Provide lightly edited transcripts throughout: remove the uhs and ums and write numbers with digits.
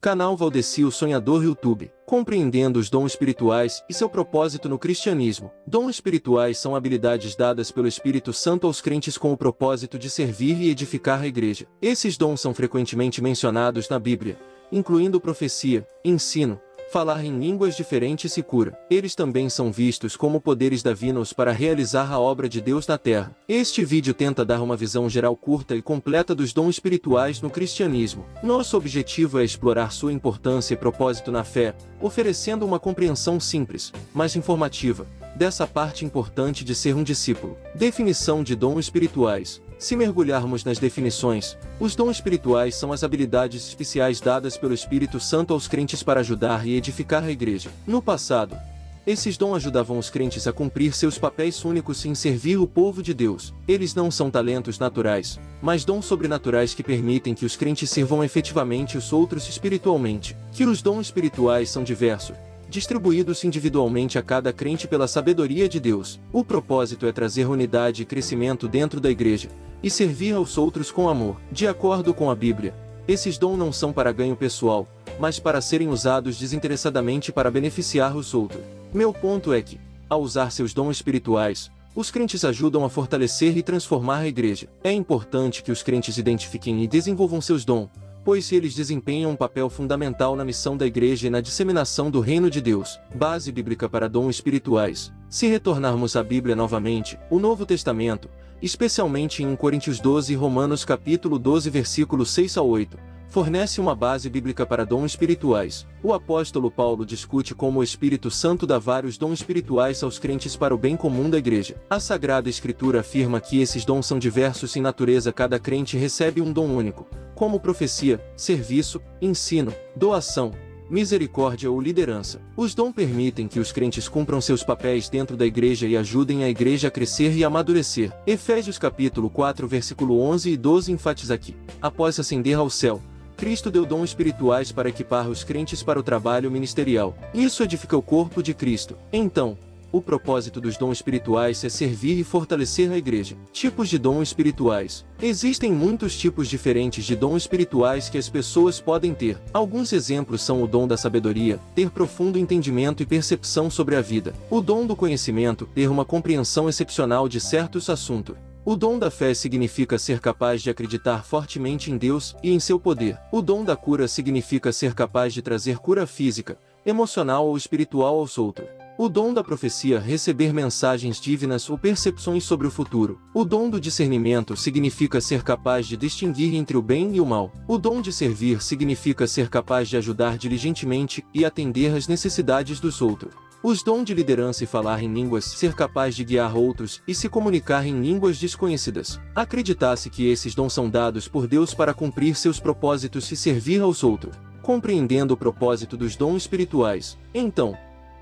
Canal Valdeci o Sonhador YouTube. Compreendendo os dons espirituais e seu propósito no cristianismo. Dons espirituais são habilidades dadas pelo Espírito Santo aos crentes com o propósito de servir e edificar a igreja. Esses dons são frequentemente mencionados na Bíblia, incluindo profecia, ensino, falar em línguas diferentes e cura. Eles também são vistos como poderes divinos para realizar a obra de Deus na Terra. Este vídeo tenta dar uma visão geral curta e completa dos dons espirituais no cristianismo. Nosso objetivo é explorar sua importância e propósito na fé, oferecendo uma compreensão simples, mas informativa, dessa parte importante de ser um discípulo. Definição de dons espirituais. Se mergulharmos nas definições, os dons espirituais são as habilidades especiais dadas pelo Espírito Santo aos crentes para ajudar e edificar a igreja. No passado, esses dons ajudavam os crentes a cumprir seus papéis únicos em servir o povo de Deus. Eles não são talentos naturais, mas dons sobrenaturais que permitem que os crentes sirvam efetivamente os outros espiritualmente. Que os dons espirituais são diversos, distribuídos individualmente a cada crente pela sabedoria de Deus. O propósito é trazer unidade e crescimento dentro da igreja, e servir aos outros com amor. De acordo com a Bíblia, esses dons não são para ganho pessoal, mas para serem usados desinteressadamente para beneficiar os outros. Meu ponto é que, ao usar seus dons espirituais, os crentes ajudam a fortalecer e transformar a igreja. É importante que os crentes identifiquem e desenvolvam seus dons, pois eles desempenham um papel fundamental na missão da igreja e na disseminação do reino de Deus. Base bíblica para dons espirituais. Se retornarmos à Bíblia novamente, o Novo Testamento, especialmente em 1 Coríntios 12 e Romanos capítulo 12 versículos 6 a 8, fornece uma base bíblica para dons espirituais. O apóstolo Paulo discute como o Espírito Santo dá vários dons espirituais aos crentes para o bem comum da igreja. A Sagrada Escritura afirma que esses dons são diversos em natureza. Cada crente recebe um dom único, como profecia, serviço, ensino, doação, misericórdia ou liderança. Os dons permitem que os crentes cumpram seus papéis dentro da igreja e ajudem a igreja a crescer e amadurecer. Efésios capítulo 4 versículo 11 e 12 enfatiza que, após ascender ao céu, Cristo deu dons espirituais para equipar os crentes para o trabalho ministerial. Isso edifica o corpo de Cristo. Então, o propósito dos dons espirituais é servir e fortalecer a igreja. Tipos de dons espirituais. Existem muitos tipos diferentes de dons espirituais que as pessoas podem ter. Alguns exemplos são o dom da sabedoria, ter profundo entendimento e percepção sobre a vida. O dom do conhecimento, ter uma compreensão excepcional de certos assuntos. O dom da fé significa ser capaz de acreditar fortemente em Deus e em seu poder. O dom da cura significa ser capaz de trazer cura física, emocional ou espiritual aos outros. O dom da profecia, receber mensagens divinas ou percepções sobre o futuro. O dom do discernimento significa ser capaz de distinguir entre o bem e o mal. O dom de servir significa ser capaz de ajudar diligentemente e atender às necessidades dos outros. Os dons de liderança e falar em línguas, ser capaz de guiar outros e se comunicar em línguas desconhecidas. Acreditar-se que esses dons são dados por Deus para cumprir seus propósitos e servir aos outros. Compreendendo o propósito dos dons espirituais. Então,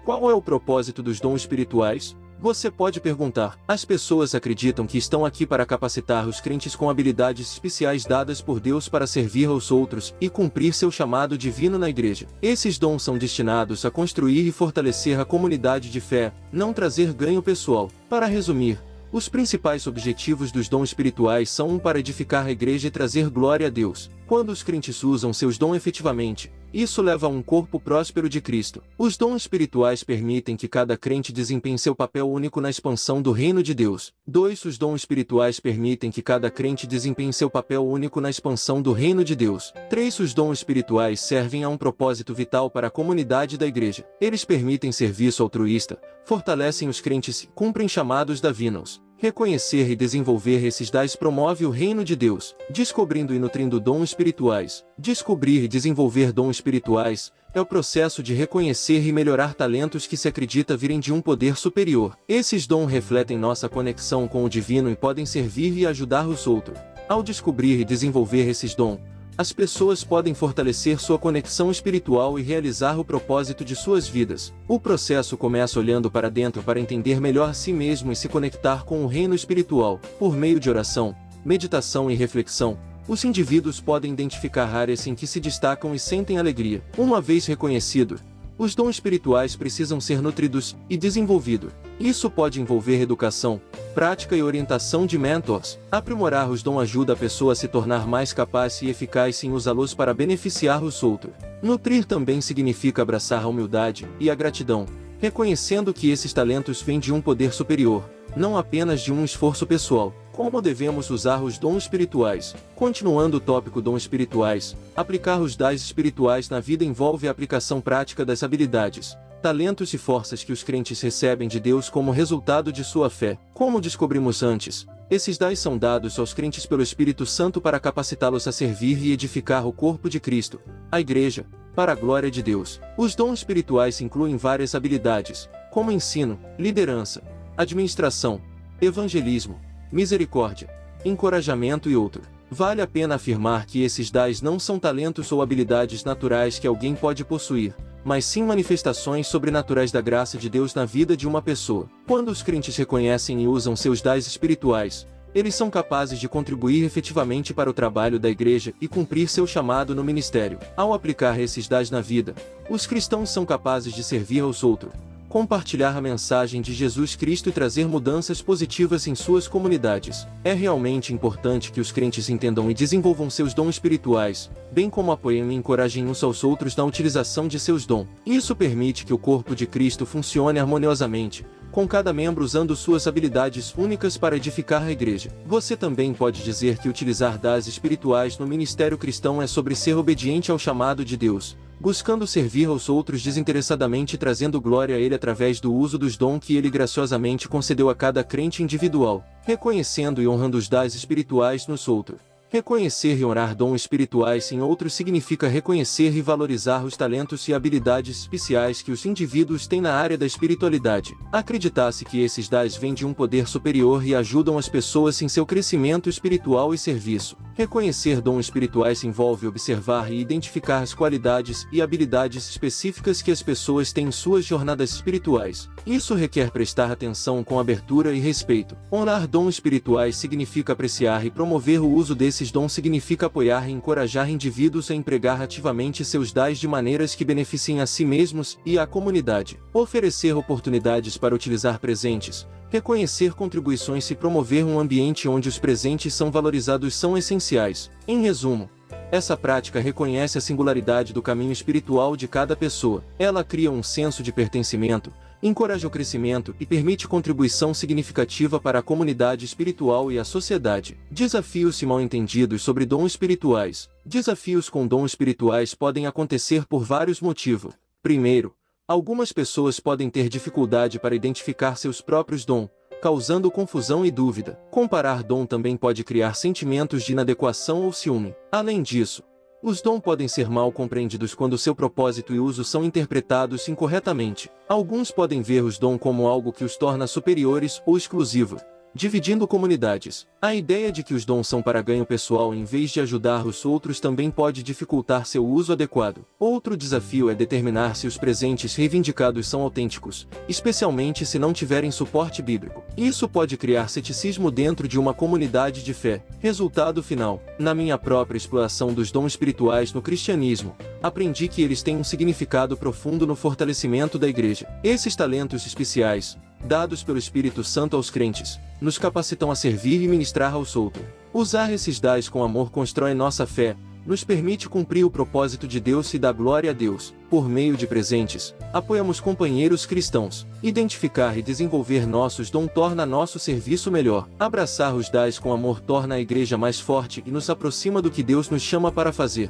qual é o propósito dos dons espirituais? Você pode perguntar. As pessoas acreditam que estão aqui para capacitar os crentes com habilidades especiais dadas por Deus para servir aos outros e cumprir seu chamado divino na igreja. Esses dons são destinados a construir e fortalecer a comunidade de fé, não trazer ganho pessoal. Para resumir, os principais objetivos dos dons espirituais são para edificar a igreja e trazer glória a Deus. Quando os crentes usam seus dons efetivamente, isso leva a um corpo próspero de Cristo. Os dons espirituais permitem que cada crente desempenhe seu papel único na expansão do reino de Deus. 2. Os dons espirituais permitem que cada crente desempenhe seu papel único na expansão do reino de Deus. 3. Os dons espirituais servem a um propósito vital para a comunidade da igreja. Eles permitem serviço altruísta, fortalecem os crentes e cumprem chamados divinos. Reconhecer e desenvolver esses dons promove o reino de Deus. Descobrindo e nutrindo dons espirituais. Descobrir e desenvolver dons espirituais é o processo de reconhecer e melhorar talentos que se acredita virem de um poder superior. Esses dons refletem nossa conexão com o divino e podem servir e ajudar os outros. Ao descobrir e desenvolver esses dons, as pessoas podem fortalecer sua conexão espiritual e realizar o propósito de suas vidas. O processo começa olhando para dentro para entender melhor a si mesmo e se conectar com o reino espiritual. Por meio de oração, meditação e reflexão, os indivíduos podem identificar áreas em que se destacam e sentem alegria. Uma vez reconhecido, os dons espirituais precisam ser nutridos e desenvolvidos. Isso pode envolver educação, prática e orientação de mentors. Aprimorar os dons ajuda a pessoa a se tornar mais capaz e eficaz em usá-los para beneficiar os outros. Nutrir também significa abraçar a humildade e a gratidão, reconhecendo que esses talentos vêm de um poder superior, não apenas de um esforço pessoal. Como devemos usar os dons espirituais? Continuando o tópico dons espirituais, aplicar os dons espirituais na vida envolve a aplicação prática das habilidades, talentos e forças que os crentes recebem de Deus como resultado de sua fé. Como descobrimos antes, esses dons são dados aos crentes pelo Espírito Santo para capacitá-los a servir e edificar o corpo de Cristo, a Igreja, para a glória de Deus. Os dons espirituais incluem várias habilidades, como ensino, liderança, administração, evangelismo, misericórdia, encorajamento e outro. Vale a pena afirmar que esses dons não são talentos ou habilidades naturais que alguém pode possuir, mas sim manifestações sobrenaturais da graça de Deus na vida de uma pessoa. Quando os crentes reconhecem e usam seus dons espirituais, eles são capazes de contribuir efetivamente para o trabalho da igreja e cumprir seu chamado no ministério. Ao aplicar esses dons na vida, os cristãos são capazes de servir aos outros, compartilhar a mensagem de Jesus Cristo e trazer mudanças positivas em suas comunidades. É realmente importante que os crentes entendam e desenvolvam seus dons espirituais, bem como apoiem e encorajem uns aos outros na utilização de seus dons. Isso permite que o corpo de Cristo funcione harmoniosamente, com cada membro usando suas habilidades únicas para edificar a igreja. Você também pode dizer que utilizar dons espirituais no ministério cristão é sobre ser obediente ao chamado de Deus, buscando servir aos outros desinteressadamente e trazendo glória a Ele através do uso dos dons que Ele graciosamente concedeu a cada crente individual, reconhecendo e honrando os dons espirituais nos outros. Reconhecer e honrar dons espirituais em outros significa reconhecer e valorizar os talentos e habilidades especiais que os indivíduos têm na área da espiritualidade. Acreditar-se que esses dons vêm de um poder superior e ajudam as pessoas em seu crescimento espiritual e serviço. Reconhecer dons espirituais envolve observar e identificar as qualidades e habilidades específicas que as pessoas têm em suas jornadas espirituais. Isso requer prestar atenção com abertura e respeito. Honrar dons espirituais significa apreciar e promover o uso desses dons, significa apoiar e encorajar indivíduos a empregar ativamente seus dons de maneiras que beneficiem a si mesmos e a comunidade. Oferecer oportunidades para utilizar presentes, reconhecer contribuições e promover um ambiente onde os presentes são valorizados são essenciais. Em resumo, essa prática reconhece a singularidade do caminho espiritual de cada pessoa. Ela cria um senso de pertencimento, encoraja o crescimento e permite contribuição significativa para a comunidade espiritual e a sociedade. Desafios e mal-entendidos sobre dons espirituais. Desafios com dons espirituais podem acontecer por vários motivos. Primeiro, algumas pessoas podem ter dificuldade para identificar seus próprios dons, causando confusão e dúvida. Comparar dom também pode criar sentimentos de inadequação ou ciúme. Além disso, os dons podem ser mal compreendidos quando seu propósito e uso são interpretados incorretamente. Alguns podem ver os dons como algo que os torna superiores ou exclusivos, dividindo comunidades. A ideia de que os dons são para ganho pessoal em vez de ajudar os outros também pode dificultar seu uso adequado. Outro desafio é determinar se os presentes reivindicados são autênticos, especialmente se não tiverem suporte bíblico. Isso pode criar ceticismo dentro de uma comunidade de fé. Resultado final: na minha própria exploração dos dons espirituais no cristianismo, aprendi que eles têm um significado profundo no fortalecimento da igreja. Esses talentos especiais, dados pelo Espírito Santo aos crentes, nos capacitam a servir e ministrar aos outros. Usar esses dons com amor constrói nossa fé, nos permite cumprir o propósito de Deus e dar glória a Deus. Por meio de presentes, apoiamos companheiros cristãos. Identificar e desenvolver nossos dons torna nosso serviço melhor. Abraçar os dons com amor torna a igreja mais forte e nos aproxima do que Deus nos chama para fazer.